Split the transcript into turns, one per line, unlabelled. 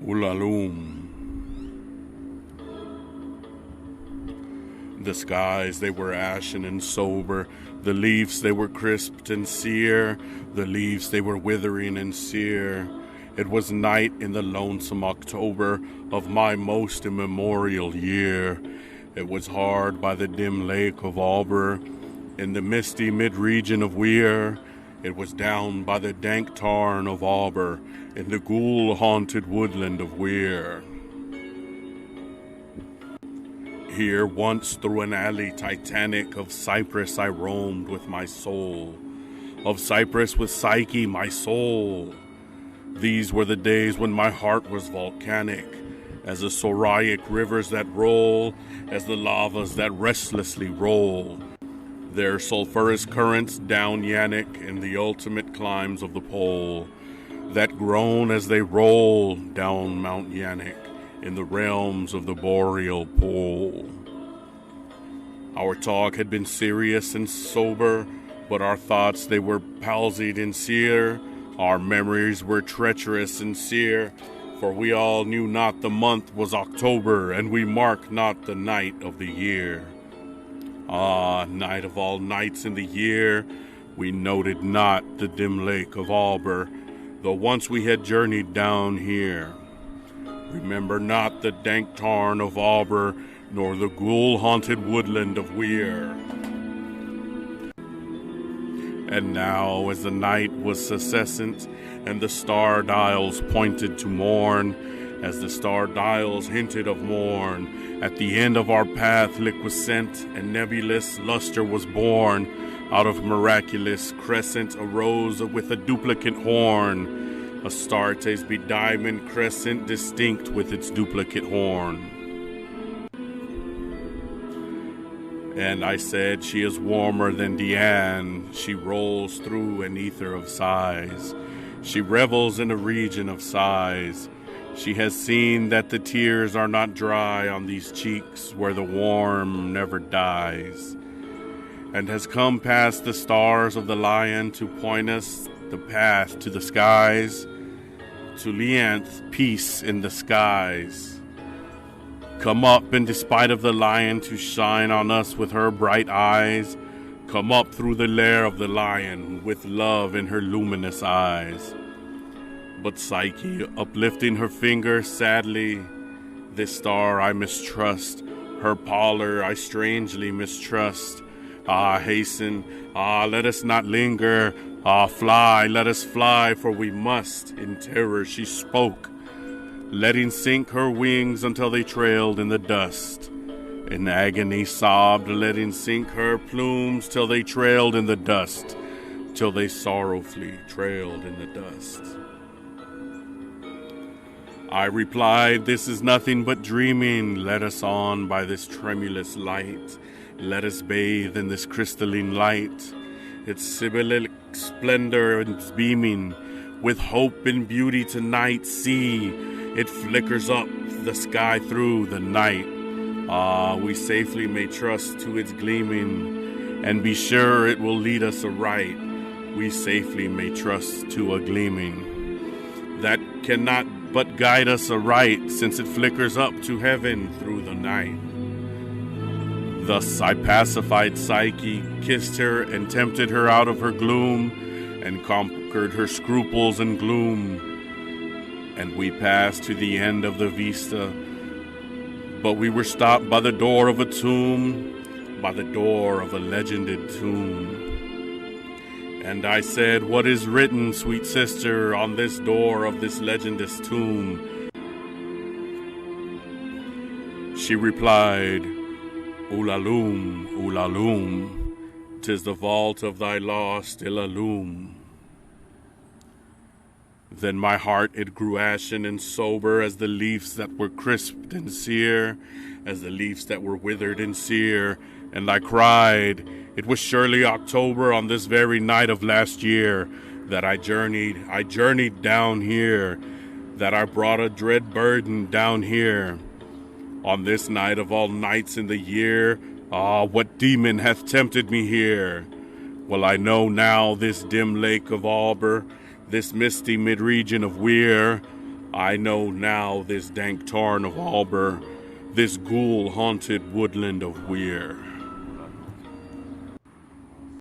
Ulalume. The skies, they were ashen and sober. The leaves, they were crisped and sere. The leaves, they were withering and sere. It was night in the lonesome October of my most immemorial year. It was hard by the dim lake of Auber, in the misty mid-region of Weir. It was down by the dank tarn of Auber, in the ghoul-haunted woodland of Weir. Here once through an alley titanic of cypress I roamed with my soul, of cypress with Psyche my soul. These were the days when my heart was volcanic, as the psoriatic rivers that roll, as the lavas that restlessly roll. Their sulphurous currents down Yannick in the ultimate climbs of the pole, that groan as they roll down Mount Yannick in the realms of the boreal pole. Our talk had been serious and sober, but our thoughts, they were palsied and sere. Our memories were treacherous and sere, for we all knew not the month was October, and we marked not the night of the year. Ah, night of all nights in the year, we noted not the dim lake of Auber, though once we had journeyed down here. Remember not the dank tarn of Auber, nor the ghoul-haunted woodland of Weir. And now, as the night was successant, and the star dials pointed to morn, as the star dials hinted of morn, at the end of our path liquescent and nebulous luster was born. Out of miraculous crescent arose with a duplicate horn, Astarte's bediamond crescent distinct with its duplicate horn. And I said, she is warmer than Diane. She rolls through an ether of sighs. She revels in a region of sighs. She has seen that the tears are not dry on these cheeks where the warm never dies, and has come past the stars of the lion to point us the path to the skies, to Lianth, peace in the skies. Come up in despite of the lion to shine on us with her bright eyes. Come up through the lair of the lion with love in her luminous eyes. But Psyche, uplifting her finger sadly, this star I mistrust, her pallor I strangely mistrust. Ah, hasten, ah, let us not linger, ah, fly, let us fly, for we must. In terror she spoke, letting sink her wings until they trailed in the dust. In agony sobbed, letting sink her plumes till they trailed in the dust, till they sorrowfully trailed in the dust. I replied, this is nothing but dreaming. Let us on by this tremulous light. Let us bathe in this crystalline light. Its sibyllic splendor is beaming. With hope and beauty tonight, see, it flickers up the sky through the night. Ah, we safely may trust to its gleaming, and be sure it will lead us aright. We safely may trust to a gleaming that cannot but guide us aright, since it flickers up to heaven through the night. Thus I pacified Psyche, kissed her, and tempted her out of her gloom, and conquered her scruples and gloom. And we passed to the end of the vista, but we were stopped by the door of a tomb, by the door of a legended tomb. And I said, what is written, sweet sister, on this door of this legendous tomb? She replied, Ulalume, Ulalume, 'tis the vault of thy lost Ulalume. Then my heart it grew ashen and sober as the leaves that were crisped and sere, as the leaves that were withered and sere, and I cried, it was surely October on this very night of last year that I journeyed down here, that I brought a dread burden down here. On this night of all nights in the year, ah, what demon hath tempted me here? Well, I know now this dim lake of Auber, this misty mid-region of Weir, I know now this dank tarn of Alber, this ghoul-haunted woodland of Weir.